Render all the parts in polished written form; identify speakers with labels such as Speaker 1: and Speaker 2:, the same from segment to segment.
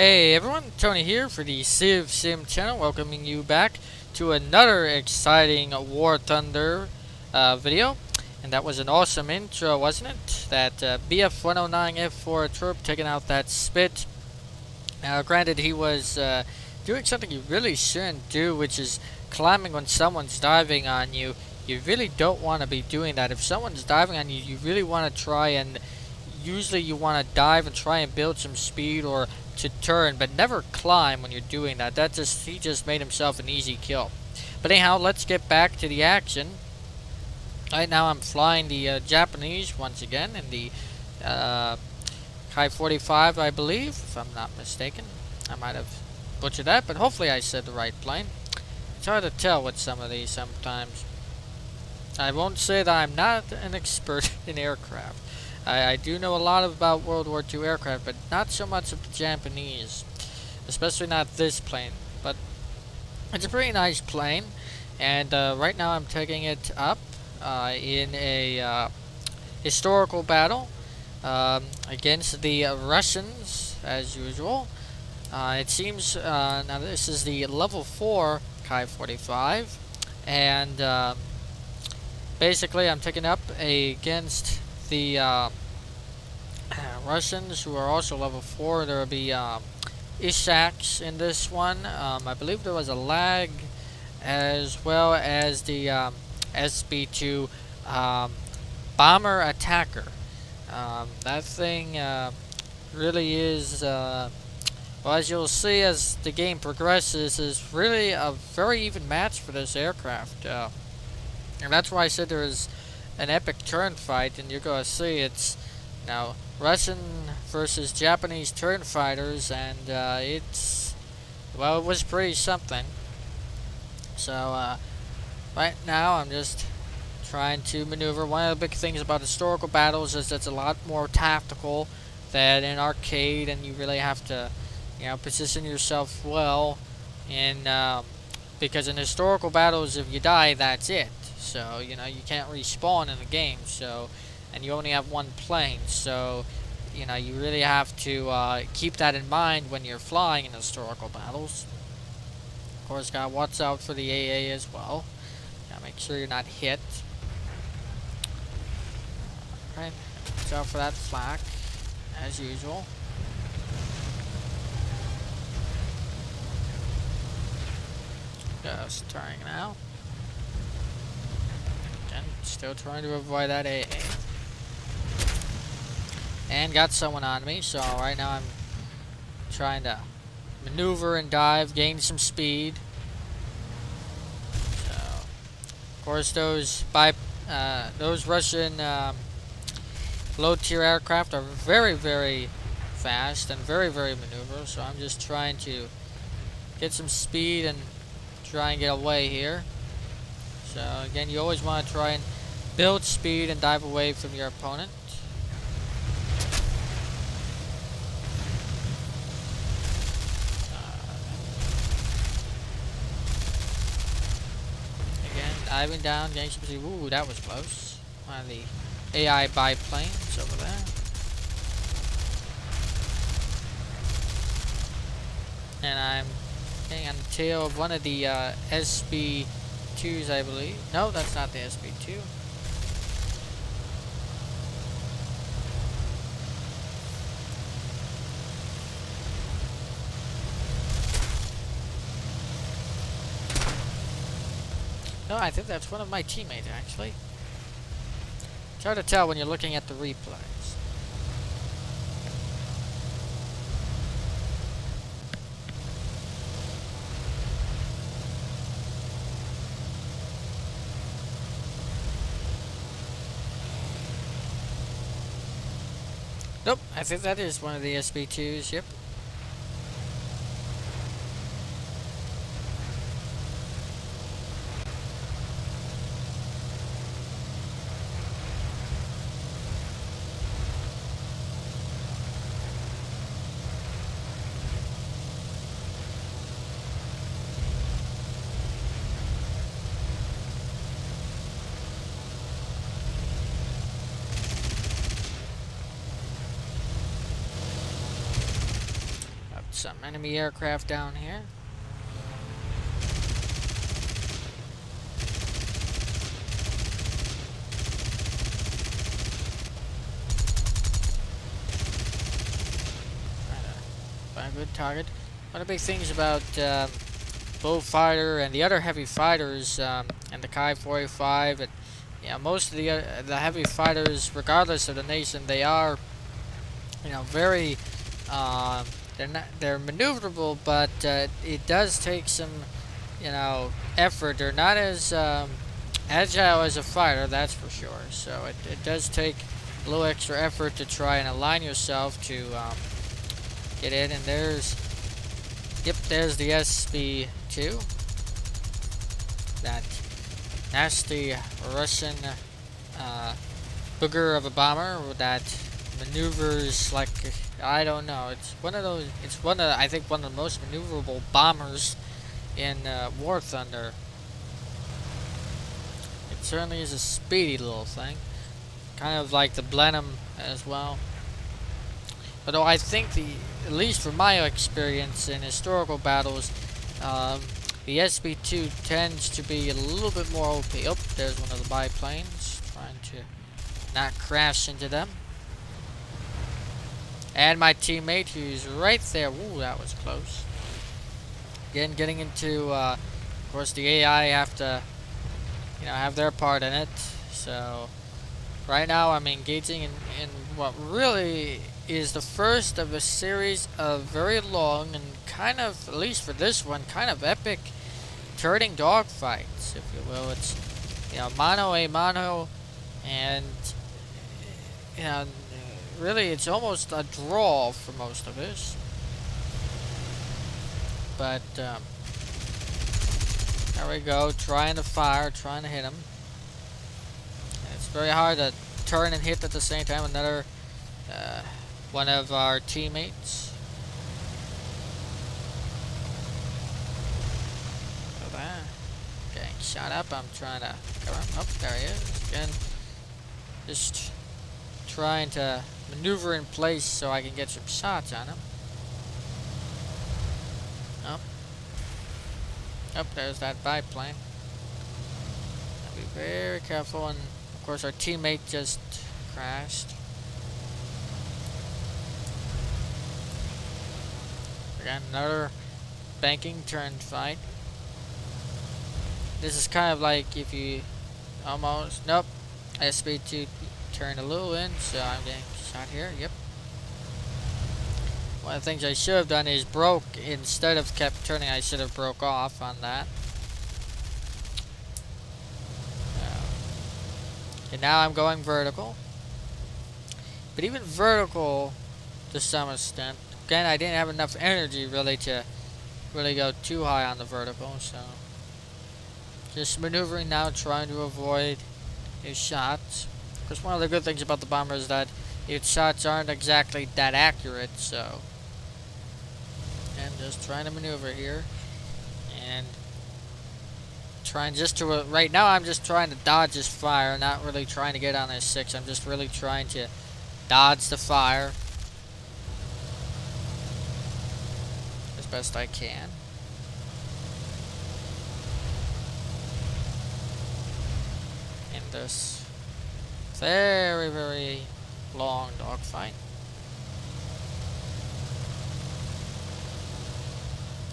Speaker 1: Hey everyone, Tony here for the Civ Sim channel, welcoming you back to another exciting War Thunder video. And that was an awesome intro, wasn't it? That BF109 F for Trop taking out that spit. Granted, he was doing something you really shouldn't do, which is climbing when someone's diving on you. You really don't want to be doing that. If someone's diving on you, you really want to try and usually you want to dive and try and build some speed or to turn, but never climb when you're doing that. He just made himself an easy kill. But anyhow, let's get back to the action. Right now I'm flying the Japanese once again in the Kai 45, I believe, if I'm not mistaken. I might have butchered that, but hopefully I said the right plane. It's hard to tell with some of these sometimes. I won't say that I'm not an expert in aircraft. I do know a lot about World War II aircraft, but not so much of the Japanese. Especially not this plane. But it's a pretty nice plane. And right now I'm taking it up in a historical battle against the Russians, as usual. It seems, now this is the level 4 Kai 45. And basically I'm taking up against the Russians, who are also level 4. There will be Ishaks in this one. I believe there was a lag, as well as the SB2 bomber attacker. That thing really is, well, as you'll see as the game progresses, is really a very even match for this aircraft. And that's why I said there is an epic turn fight, and you're going to see it's now Russian versus Japanese turn fighters, and it's, well, it was pretty something. So right now I'm just trying to maneuver. One of the big things about historical battles is it's a lot more tactical than in arcade, and you really have to, position yourself well in because in historical battles, if you die, that's it. So, you can't respawn in the game, so, and you only have one plane, so, you really have to keep that in mind when you're flying in historical battles. Of course, gotta watch out for the AA as well. Gotta make sure you're not hit. Alright, watch out for that flak, as usual. Just turning now. Still trying to avoid that AA. And got someone on me, so right now I'm trying to maneuver and dive, gain some speed. So, of course, those Russian low-tier aircraft are very, very fast and very, very maneuverable. So I'm just trying to get some speed and try and get away here. So again, you always want to try and build speed and dive away from your opponent. Again, diving down, getting some speed. Ooh, that was close. One of the AI biplanes over there. And I'm getting on the tail of one of the SB2s, I believe. No, that's not the SB2. No, I think that's one of my teammates, actually. It's hard to tell when you're looking at the replays. Nope, I think that is one of the SB2s, yep. some enemy aircraft down here. Find a good target. One of the big things about Bullfighter and the other heavy fighters, and the Kai 485, and most of the heavy fighters, regardless of the nation, they are, very, they're maneuverable, but it does take some, effort. They're not as agile as a fighter, that's for sure. So it does take a little extra effort to try and align yourself to get in. And there's the SB2. That nasty Russian booger of a bomber that maneuvers like, I don't know. It's one of those. It's I think one of the most maneuverable bombers in War Thunder. It certainly is a speedy little thing, kind of like the Blenheim as well. Although I think at least from my experience in historical battles, the SB2 tends to be a little bit more OP. Oh, there's one of the biplanes, trying to not crash into them. And my teammate, who's right there. Ooh, that was close. Again, getting into, of course, the AI have to, have their part in it. So, right now I'm engaging in what really is the first of a series of very long and kind of, at least for this one, kind of epic turning dogfights, if you will. It's, mano a mano, and, really it's almost a draw for most of us. But, there we go, trying to fire, trying to hit him. And it's very hard to turn and hit at the same time. Another, one of our teammates. Oh, there. Getting shot up. I'm trying to cover him. Oh, there he is. Again, just trying to maneuver in place so I can get some shots on him. Oh. Oh, there's that biplane. Gotta be very careful. And of course, our teammate just crashed. Again, another banking turn fight. This is kind of like if you almost, nope, SB2 turned a little in, so I'm getting shot here. Yep. One of the things I should have done is broke, instead of kept turning, I should have broke off on that. And now I'm going vertical. But even vertical, to some extent, again, I didn't have enough energy really to really go too high on the vertical, so just maneuvering now, trying to avoid his shots. Because one of the good things about the bomber is that its shots aren't exactly that accurate, so. And just trying to maneuver here. And trying just to, right now I'm just trying to dodge his fire, not really trying to get on his 6. I'm just really trying to dodge the fire as best I can. In this very, very long dogfight.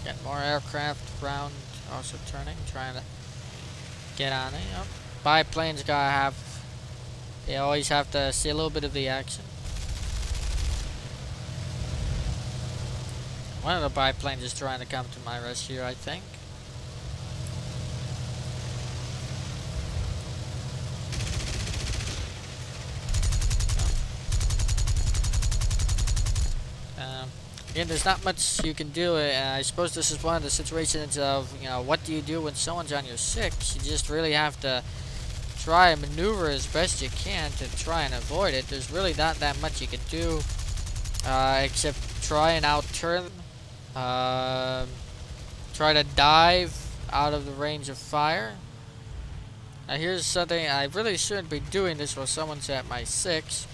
Speaker 1: Get more aircraft around, also turning, trying to get on it. Yep. Biplanes gotta have, they always have to see a little bit of the action. One of the biplanes is trying to come to my rescue, I think. Again, there's not much you can do. I suppose this is one of the situations of, what do you do when someone's on your 6? You just really have to try and maneuver as best you can to try and avoid it. There's really not that much you can do, except try and out-turn, try to dive out of the range of fire. Now here's something, I really shouldn't be doing this while someone's at my 6.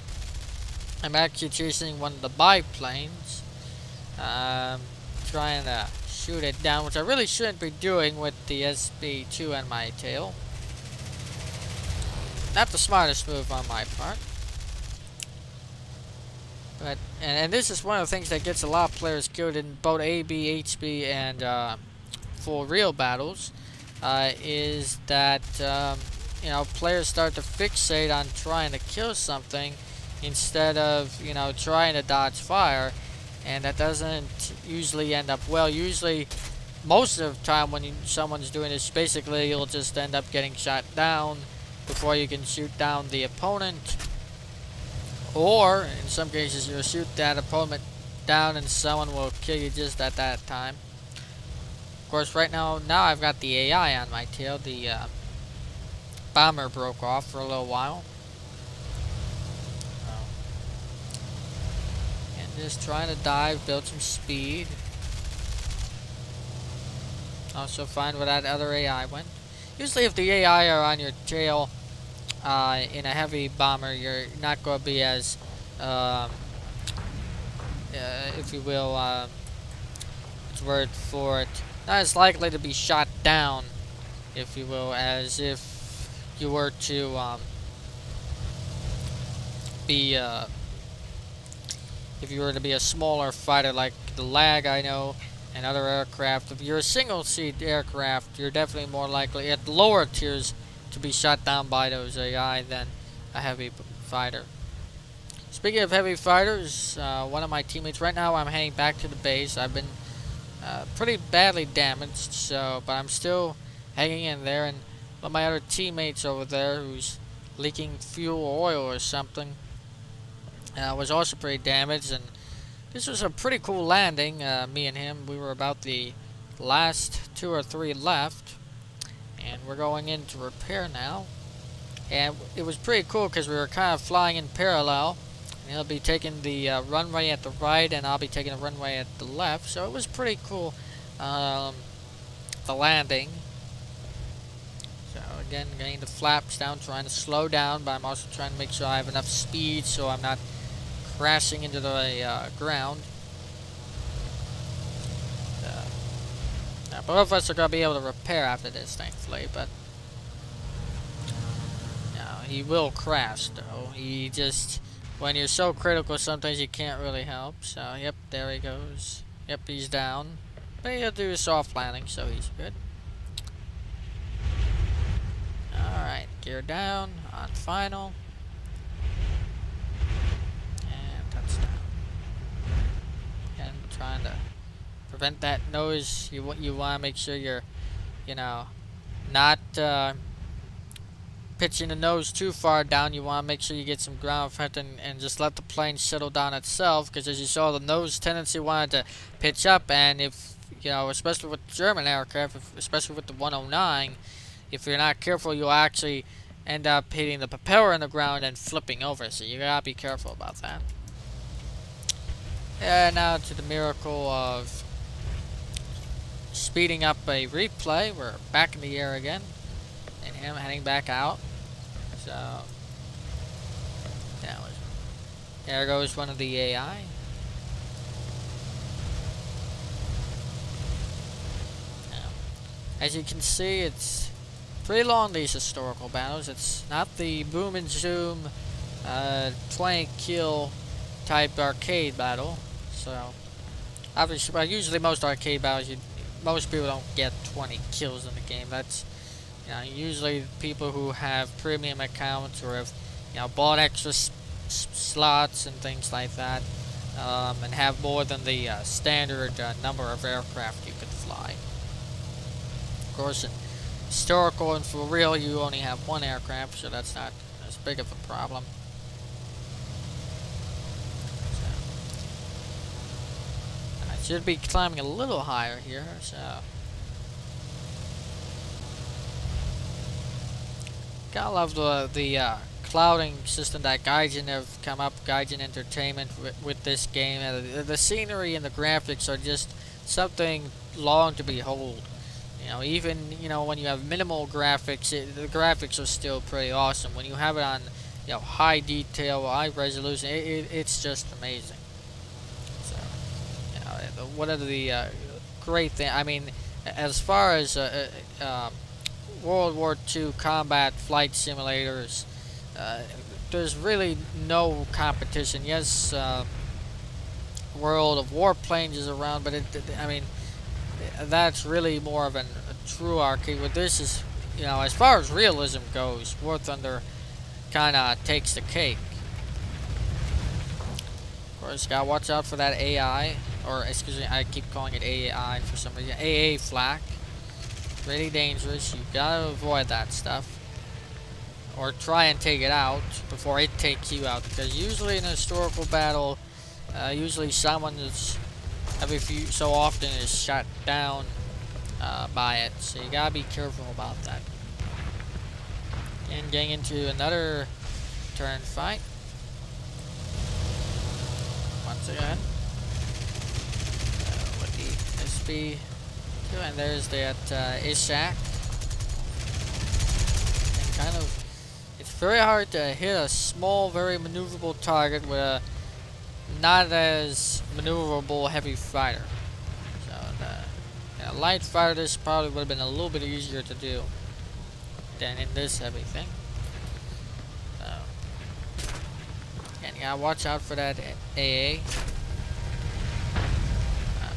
Speaker 1: I'm actually chasing one of the biplanes. trying to shoot it down, which I really shouldn't be doing with the SB2 on my tail. Not the smartest move on my part. But, and this is one of the things that gets a lot of players killed in both AB, HB, and full real battles, is that, you know, players start to fixate on trying to kill something instead of, you know, trying to dodge fire, and that doesn't usually end up well. Usually, most of the time when someone's doing this, basically you'll just end up getting shot down before you can shoot down the opponent, or in some cases you'll shoot that opponent down and someone will kill you just at that time. Of course, right now I've got the AI on my tail. The bomber broke off for a little while. And just trying to dive, build some speed. Also find where that other AI went. Usually if the AI are on your tail in a heavy bomber, you're not going to be as, if you will, what's the word for it? Not as likely to be shot down, if you will, as if you were to be, if you were to be a smaller fighter like the Lag, I know, and other aircraft. If you're a single-seat aircraft, you're definitely more likely at lower tiers to be shot down by those AI than a heavy fighter. Speaking of heavy fighters, one of my teammates, right now I'm heading back to the base. I've been pretty badly damaged, but I'm still hanging in there, and one of my other teammates over there who's leaking fuel or oil or something was also pretty damaged, and this was a pretty cool landing. Me and him, we were about the last 2 or 3 left, and we're going into repair now. And it was pretty cool because we were kind of flying in parallel, and he'll be taking the runway at the right, and I'll be taking the runway at the left, so it was pretty cool, the landing. So again, getting the flaps down, trying to slow down, but I'm also trying to make sure I have enough speed so I'm not crashing into the ground. Both of us are going to be able to repair after this, thankfully, but he will crash, though. He just, when you're so critical, sometimes you can't really help. So, yep, there he goes. Yep, he's down. But he'll do a soft landing, so he's good. Alright, gear down, on final. And touchdown. And trying to prevent that nose. You want to make sure you're, you know, not pitching the nose too far down. You want to make sure you get some ground front and just let the plane settle down itself, because as you saw, the nose tendency wanted to pitch up, and if, you know, especially with German aircraft, especially with the 109, if you're not careful, you'll actually end up hitting the propeller in the ground and flipping over, so you gotta be careful about that. And now to the miracle of speeding up a replay. We're back in the air again, and him heading back out. So there goes one of the AI. Now, as you can see, it's pretty long, these historical battles. It's not the boom and zoom 20 kill type arcade battle. So obviously, well, usually most arcade battles, most people don't get 20 kills in the game. That's, you know, usually people who have premium accounts or have, you know, bought extra slots and things like that, and have more than the standard number of aircraft you can fly. Of course, in historical and for real, you only have 1 aircraft, so that's not as big of a problem. Should be climbing a little higher here, so gotta love the clouding system that Gaijin have come up, Gaijin Entertainment, with this game. The scenery and the graphics are just something long to behold. You know, even, you know, when you have minimal graphics, the graphics are still pretty awesome. When you have it on, you know, high detail, high resolution, it's just amazing. one of the great things. I mean, as far as World War II combat flight simulators, there's really no competition. Yes, World of Warplanes is around, but I mean, that's really more of a true arcade. But this is, as far as realism goes, War Thunder kind of takes the cake. Of course, gotta watch out for that AI, or excuse me, I keep calling it AI for some reason. AA flak. Really dangerous. You gotta avoid that stuff, or try and take it out before it takes you out. Because usually in a historical battle, usually someone is every few so often is shot down by it. So you gotta be careful about that. And getting into another turn fight. Once again, with the SB, and there's that Ishak. And kind of, it's very hard to hit a small, very maneuverable target with a not as maneuverable heavy fighter. So the light fighter, this probably would have been a little bit easier to do than in this heavy thing. And you gotta watch out for that AA.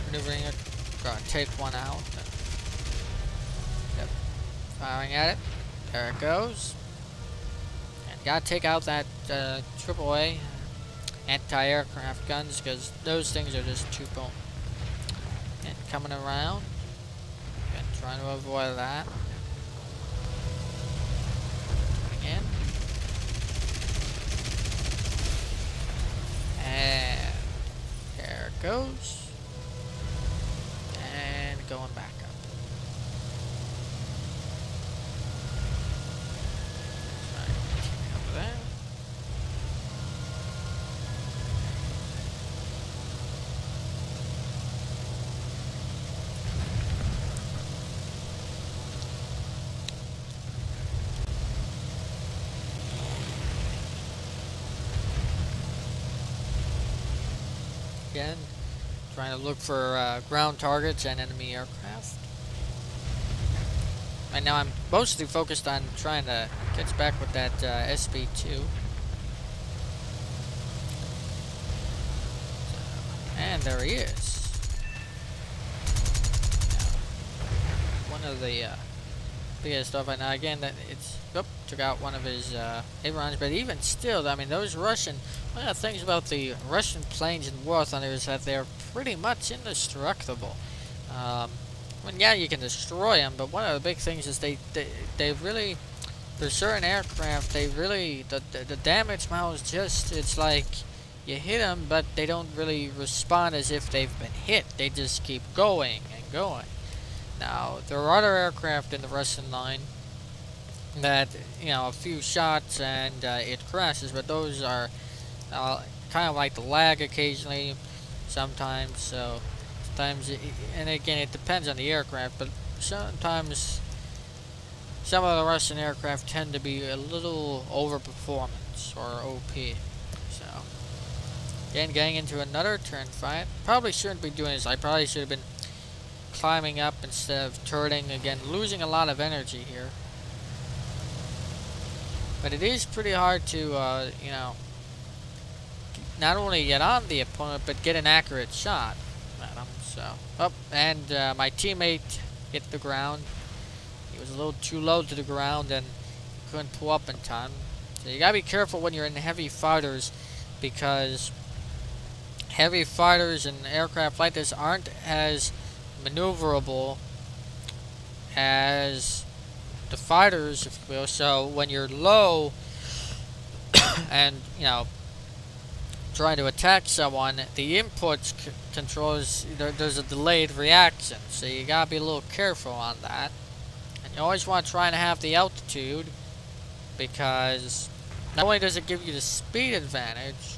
Speaker 1: Maneuvering it, gonna take one out. Yep. Firing at it. There it goes. And gotta take out that AAA anti-aircraft guns, because those things are just too potent. And coming around. And trying to avoid that. Again. And there it goes. And going back up. Over there. Again, trying to look for ground targets and enemy aircraft. Right now I'm mostly focused on trying to catch back with that SB2. And there he is. Now, one of the biggest stuff right now. Again, that it's took out one of his ailerons, but even still, I mean, those Russian. One of the things about the Russian planes in War Thunder is that they're pretty much indestructible. I mean, yeah, you can destroy them, but one of the big things is they really, for certain aircraft, they really, the damage amount is just, it's like, you hit them, but they don't really respond as if they've been hit. They just keep going and going. Now, there are other aircraft in the Russian line that, a few shots and it crashes, but those are kind of like the lag occasionally, sometimes. So sometimes, and again, it depends on the aircraft, but sometimes some of the Russian aircraft tend to be a little overperformance or OP. So again, getting into another turn fight. Probably shouldn't be doing this. I probably should have been climbing up instead of turning. Again, losing a lot of energy here. But it is pretty hard to, not only get on the opponent, but get an accurate shot at him. So, and my teammate hit the ground. He was a little too low to the ground and couldn't pull up in time. So you gotta be careful when you're in heavy fighters, because heavy fighters and aircraft like this aren't as maneuverable as the fighters, if you will. So when you're low and trying to attack someone, the input controls, there's a delayed reaction, so you gotta be a little careful on that. And you always want to try and have the altitude, because not only does it give you the speed advantage,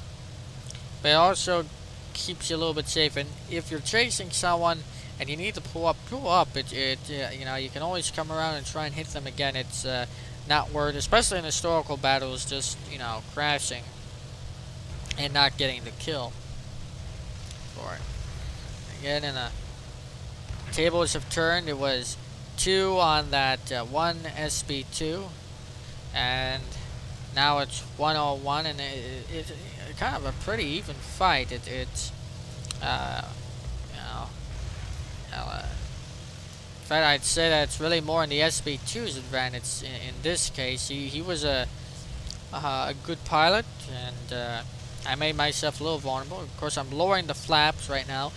Speaker 1: but it also keeps you a little bit safe. And if you're chasing someone and you need to pull up. You can always come around and try and hit them again. It's not worth, especially in historical battles, just crashing and not getting the kill for it. again, in a tables have turned. It was 2 on that one SB2, and now it's 101, and it's kind of a pretty even fight. It's you know, in fact, I'd say that it's really more in the SB2's advantage in this case. He was a good pilot, and I made myself a little vulnerable. Of course, I'm lowering the flaps right now.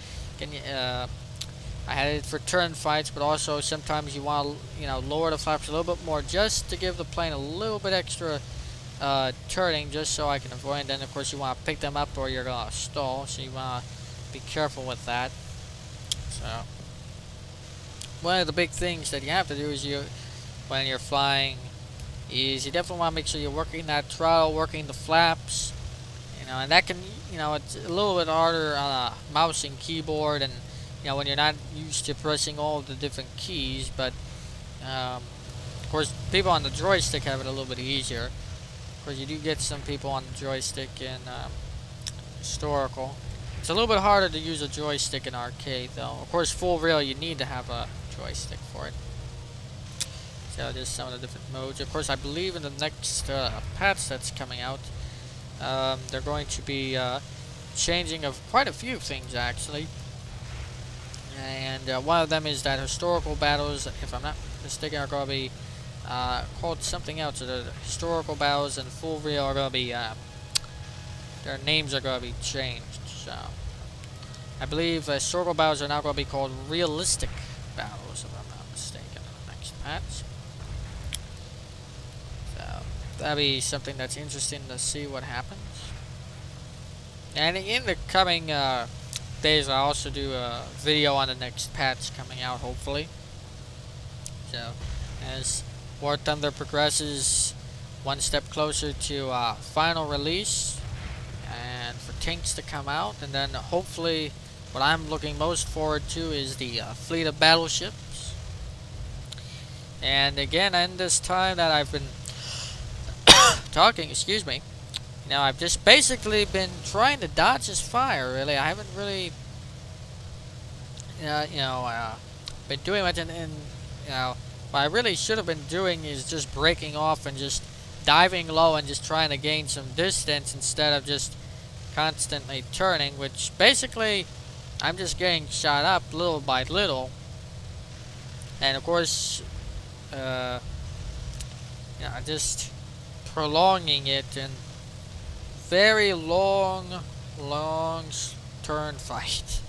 Speaker 1: I had it for turn fights, but also sometimes you want to, lower the flaps a little bit more just to give the plane a little bit extra turning, just so I can avoid. And then, of course, you want to pick them up or you're gonna stall, so you want to be careful with that. So, one of the big things that you have to do is when you're flying, is you definitely want to make sure you're working that throttle, working the flaps, and that can, it's a little bit harder on a mouse and keyboard, and when you're not used to pressing all of the different keys. But of course, people on the joystick have it a little bit easier. Of course, you do get some people on the joystick in historical. It's a little bit harder to use a joystick in arcade, though. Of course, full real, you need to have a joystick for it. So just some of the different modes. Of course, I believe in the next patch that's coming out, they're going to be changing of quite a few things, actually. And one of them is that historical battles, if I'm not mistaken, are going to be called something else. So the historical battles and full real are going to be, their names are going to be changed. So I believe historical battles are now going to be called realistic battles, if I'm not mistaken, in the next patch. So that'll be something that's interesting to see what happens. And in the coming days, I'll also do a video on the next patch coming out, hopefully. So as War Thunder progresses one step closer to final release, and for tanks to come out, and then hopefully what I'm looking most forward to is the fleet of battleships. And again, in this time that I've been talking, excuse me, I've just basically been trying to dodge his fire, really. I haven't really been doing much, and what I really should have been doing is just breaking off and just diving low and just trying to gain some distance instead of just constantly turning, which basically I'm just getting shot up little by little. And of course, just prolonging it and very long turn fight.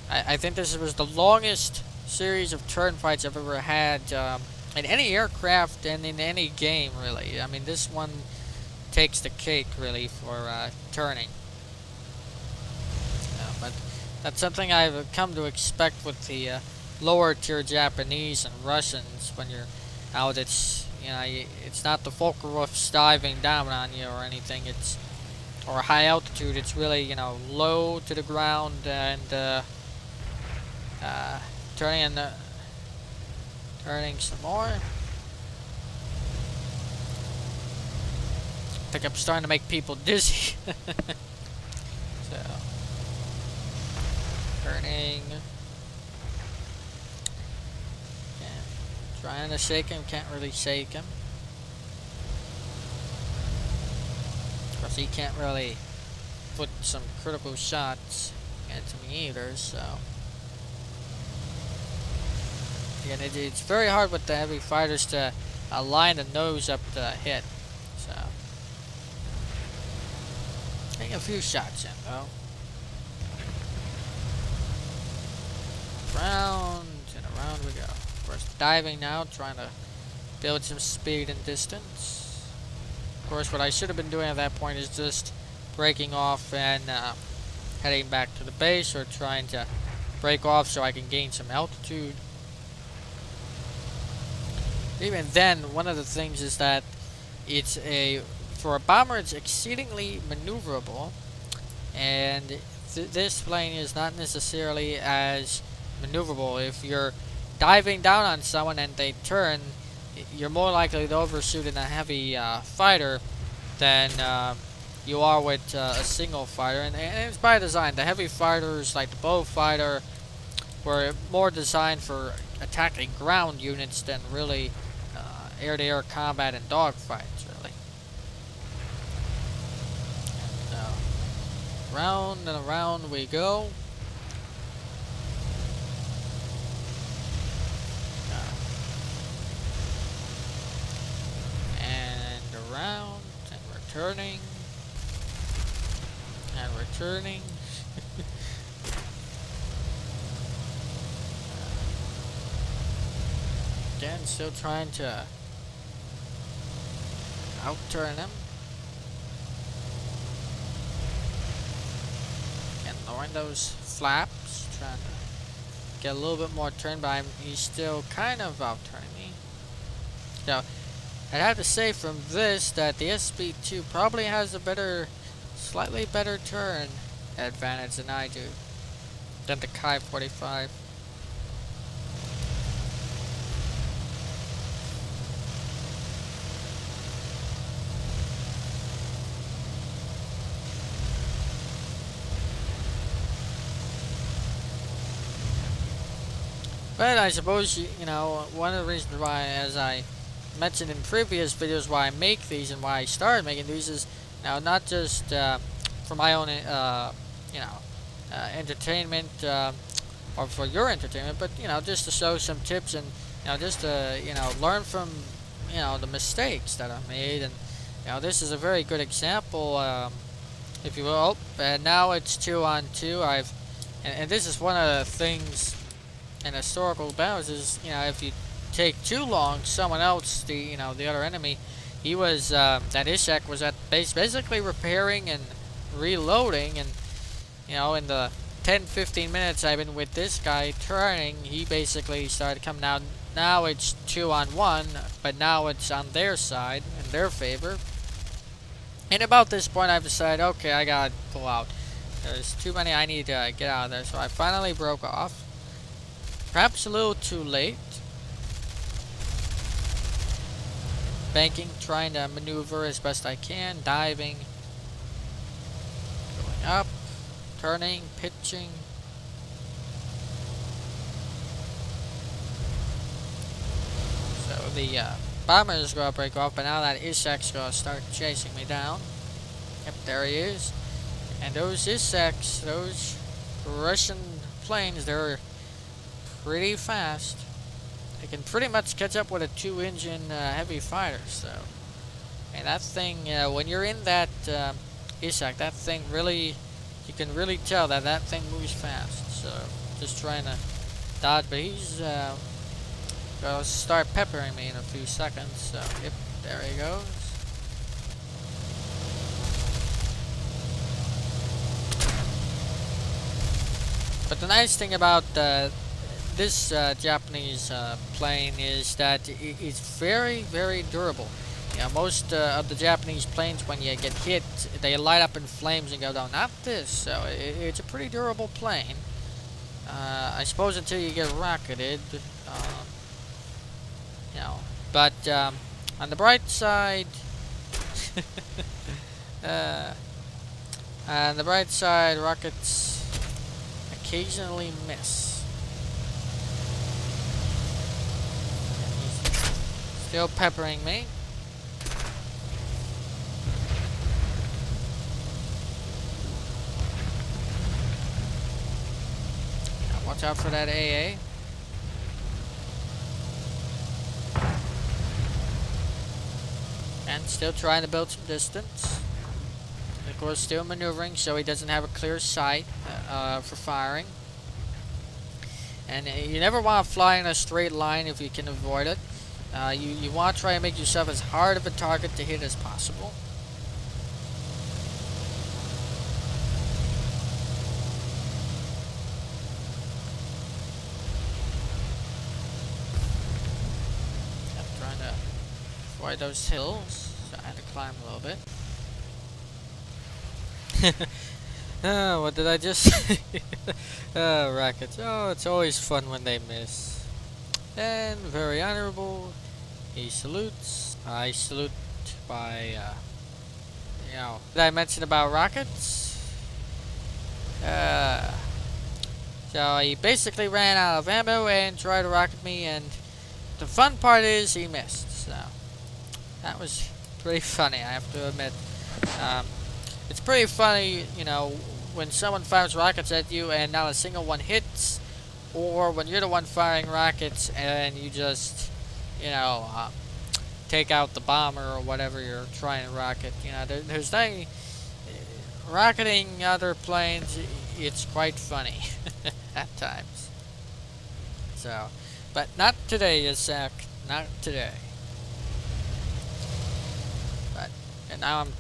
Speaker 1: I think this was the longest series of turn fights I've ever had in any aircraft and in any game, really. I mean, this one takes the cake, really, for turning. But that's something I've come to expect with the lower tier Japanese and Russians. When you're out, it's not the Volker-Wolfs diving down on you or anything. It's or high altitude. It's really low to the ground and turning some more. I think I'm starting to make people dizzy. So turning. Trying to shake him, can't really shake him. Of course, he can't really put some critical shots into me either, so. Again, it's very hard with the heavy fighters to line the nose up to hit, so. Getting a few shots in, though. Round and around we go. Of course, diving now, trying to build some speed and distance. Of course, what I should have been doing at that point is just breaking off and heading back to the base, or trying to break off so I can gain some altitude. Even then, one of the things is that for a bomber, it's exceedingly maneuverable, and this plane is not necessarily as maneuverable. If you're diving down on someone and they turn, you're more likely to overshoot in a heavy fighter than you are with a single fighter, and it's by design. The heavy fighters, like the bow fighter, were more designed for attacking ground units than really air-to-air combat and dogfights, really. And round and around we go. And around and returning and returning. Again, still trying to outturn him. And lowering those flaps, trying to get a little bit more turn, but he's still kind of outturning me. So, I'd have to say from this that the SP2 probably has a better, slightly better turn advantage than I do, than the Kai 45. But I suppose, you know, one of the reasons why, as I mentioned in previous videos, why I make these and why I started making these is, now, not just for my own, entertainment, or for your entertainment, but, you know, just to show some tips and, you know, just to, you know, learn from, you know, the mistakes that I made. And, you know, this is a very good example, if you will. And now it's 2-on-2. And this is one of the things in historical battles is, you know, if you take too long, someone else, the other enemy, he was, that Ishak was at basically repairing and reloading, and, you know, in the 10-15 minutes I've been with this guy turning, he basically started coming out. Now it's 2-on-1, but now it's on their side, in their favor. And about this point I've decided, okay, I gotta pull out. There's too many, I need to get out of there, so I finally broke off. Perhaps a little too late. Banking, trying to maneuver as best I can, diving, going up, turning, pitching. So the bomber is going to break off, but now that Ishak's going to start chasing me down. Yep, there he is. And those Ishaks, those Russian planes, they're pretty fast. They can pretty much catch up with a 2-engine heavy fighter. So, and that thing, when you're in that Ishak, that thing really, you can really tell that that thing moves fast. So, just trying to dodge, but he's gonna start peppering me in a few seconds. So, yep, there he goes. But the nice thing about this Japanese plane is that it's very, very durable. You know, most of the Japanese planes, when you get hit, they light up in flames and go down. Not this, so it's a pretty durable plane. I suppose until you get rocketed, you know. But on the bright side, on the bright side, rockets occasionally miss. Still peppering me. Now watch out for that AA. And still trying to build some distance. And of course still maneuvering so he doesn't have a clear sight for firing. And you never want to fly in a straight line if you can avoid it. You want to try and make yourself as hard of a target to hit as possible. I'm trying to avoid those hills, so I had to climb a little bit. Oh, what did I just say? Oh, rockets. Oh, it's always fun when they miss. And very honorable. He salutes. I salute by, did I mention about rockets? Uh, so he basically ran out of ammo and tried to rocket me, and the fun part is he missed. So that was pretty funny, I have to admit. It's pretty funny, when someone fires rockets at you and not a single one hits, or when you're the one firing rockets and you just, take out the bomber or whatever you're trying to rocket. There's nothing. Rocketing other planes, it's quite funny at times. So, but not today, Isaac. Not today. And now I'm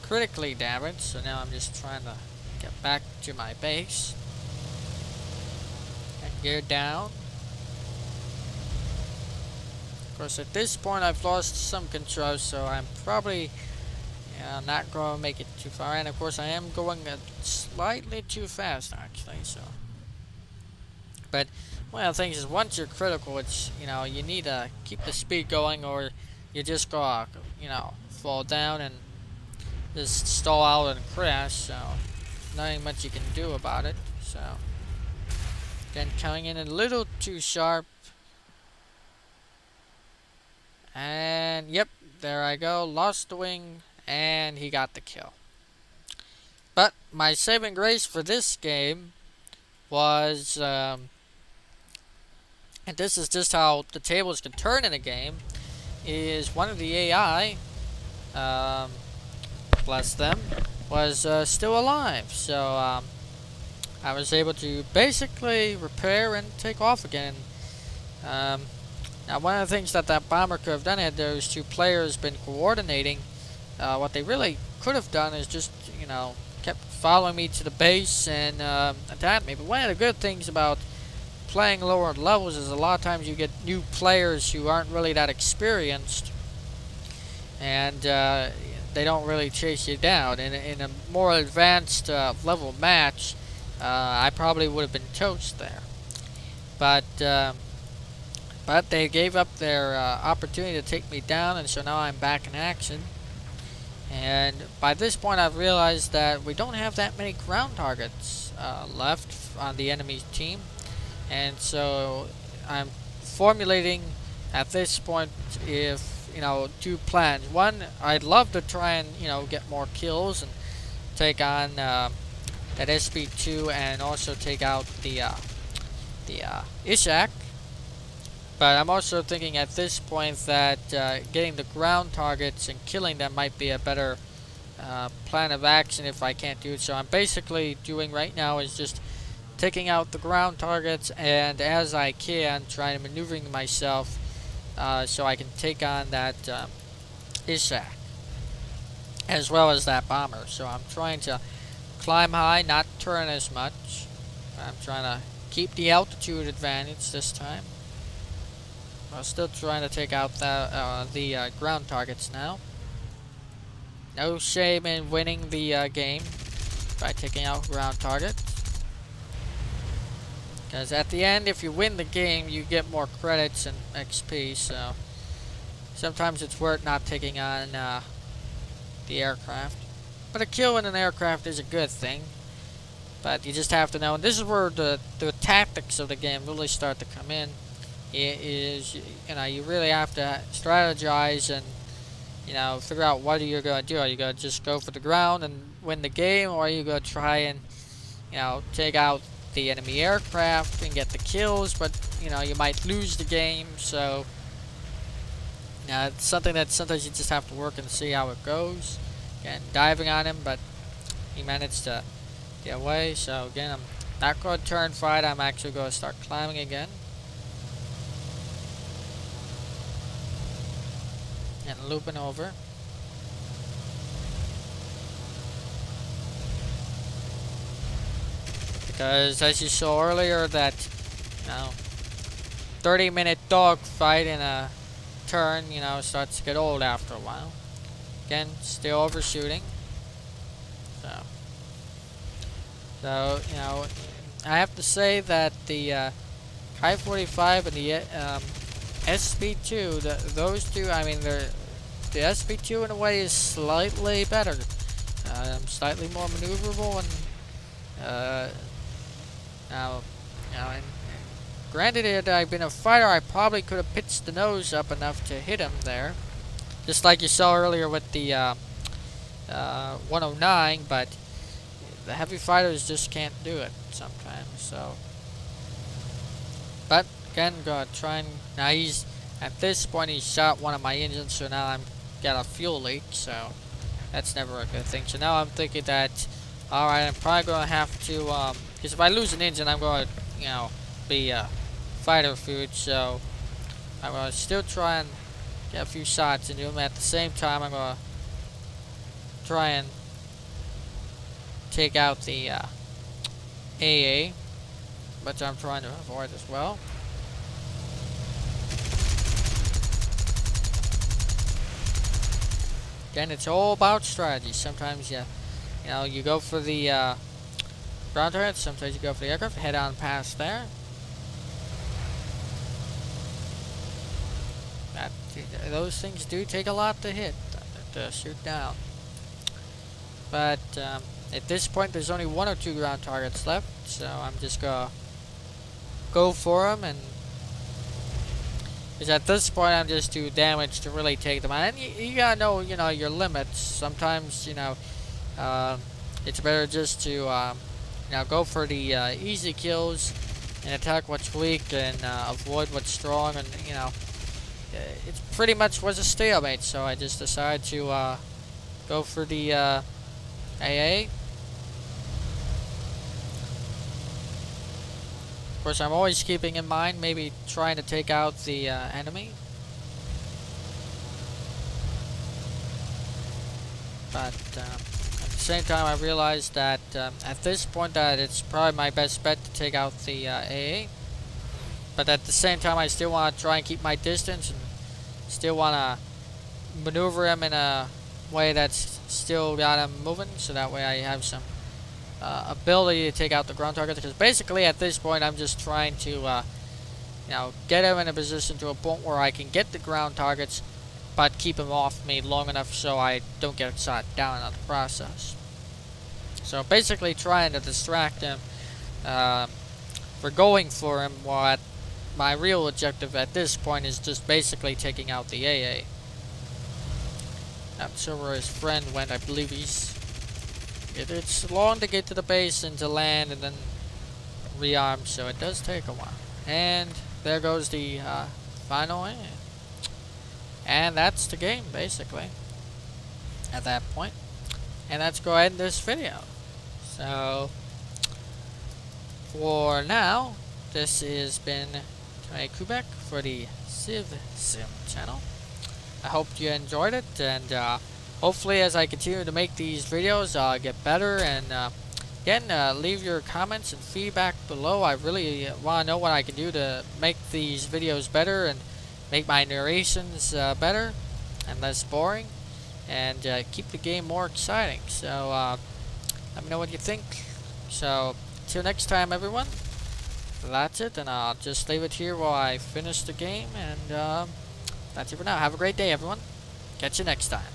Speaker 1: critically damaged, so now I'm just trying to get back to my base. And gear down. Of course, at this point I've lost some control, so I'm probably not going to make it too far. And of course I am going slightly too fast, actually, so. But one of the things is, once you're critical, it's, you need to keep the speed going, or you just go, fall down and just stall out and crash. So nothing much you can do about it. So again, coming in a little too sharp, and yep, there I go, lost the wing, and he got the kill. But my saving grace for this game was, and this is just how the tables can turn in a game, is one of the AI, bless them, was still alive. So I was able to basically repair and take off again. Now, one of the things that bomber could have done, had those two players been coordinating, what they really could have done is just, kept following me to the base and attacked me. But one of the good things about playing lower levels is a lot of times you get new players who aren't really that experienced, and they don't really chase you down. In a more advanced level match, I probably would have been toast there. But they gave up their opportunity to take me down, and so now I'm back in action. And by this point I've realized that we don't have that many ground targets left on the enemy team. And so I'm formulating at this point, if, two plans. One, I'd love to try and, get more kills and take on that SP2, and also take out the Ishak. But I'm also thinking at this point that getting the ground targets and killing them might be a better plan of action if I can't do it. So I'm basically doing right now is just taking out the ground targets, and as I can, trying to maneuvering myself so I can take on that Ishak, as well as that bomber. So I'm trying to climb high, not turn as much. I'm trying to keep the altitude advantage this time. I'm still trying to take out the ground targets now. No shame in winning the game by taking out ground targets. Because at the end, if you win the game, you get more credits and XP, so sometimes it's worth not taking on the aircraft. But a kill in an aircraft is a good thing. But you just have to know, and this is where the tactics of the game really start to come in. It is, you really have to strategize and, figure out what you're going to do. Are you going to just go for the ground and win the game, or are you going to try and, take out the enemy aircraft and get the kills, but, you might lose the game. So, it's something that sometimes you just have to work and see how it goes. Again, diving on him, but he managed to get away. So, again, I'm not going to turn fight. I'm actually going to start climbing again. And looping over. Because as you saw earlier, that 30-minute dogfight in a turn, starts to get old after a while. Again, still overshooting. So I have to say that the Kai 45 and the SB2, those two, the SB2 in a way is slightly better. I'm slightly more maneuverable, and now, and granted, had I been a fighter, I probably could have pitched the nose up enough to hit him there, just like you saw earlier with the 109. But the heavy fighters just can't do it sometimes. So, but again, gonna try and now he's at this point he shot one of my engines, so now I'm got a fuel leak. So that's never a good thing. So now I'm thinking that, all right, I'm probably gonna have to because if I lose an engine, I'm gonna be fighter food. So I'm gonna still try and get a few shots into him. At the same time, I'm gonna try and take out the AA, which I'm trying to avoid as well. Again, it's all about strategy. Sometimes you go for the ground turret. Sometimes you go for the aircraft. Head on past there. Those things do take a lot to hit, to shoot down. But at this point, there's only 1 or 2 ground targets left, so I'm just gonna go for them. And because at this point, I'm just too damaged to really take them out. And you gotta know, your limits. Sometimes, it's better just to go for the easy kills and attack what's weak and avoid what's strong. And it pretty much was a stalemate, so I just decided to go for the AA. Of course, I'm always keeping in mind maybe trying to take out the enemy. But at the same time, I realized that at this point that it's probably my best bet to take out the AA. But at the same time, I still want to try and keep my distance and still want to maneuver him in a way that's still got him moving, so that way I have some ability to take out the ground targets. Because basically at this point, I'm just trying to get him in a position to a point where I can get the ground targets, but keep him off me long enough so I don't get shot down in the process. So basically trying to distract him for going for him, while at my real objective at this point is just basically taking out the AA. Not sure where his friend went. I believe it's long to get to the base and to land and then rearm, so it does take a while. And there goes the final AA. And that's the game, basically, at that point. And let's go ahead and end this video. So, for now, this has been Kubek for the Civ Sim channel. I hope you enjoyed it, and hopefully as I continue to make these videos, I'll get better. And again, leave your comments and feedback below. I really want to know what I can do to make these videos better and make my narrations better and less boring, and keep the game more exciting. So let me know what you think. So till next time, everyone. That's it, and I'll just leave it here while I finish the game, and that's it for now. Have a great day, everyone. Catch you next time.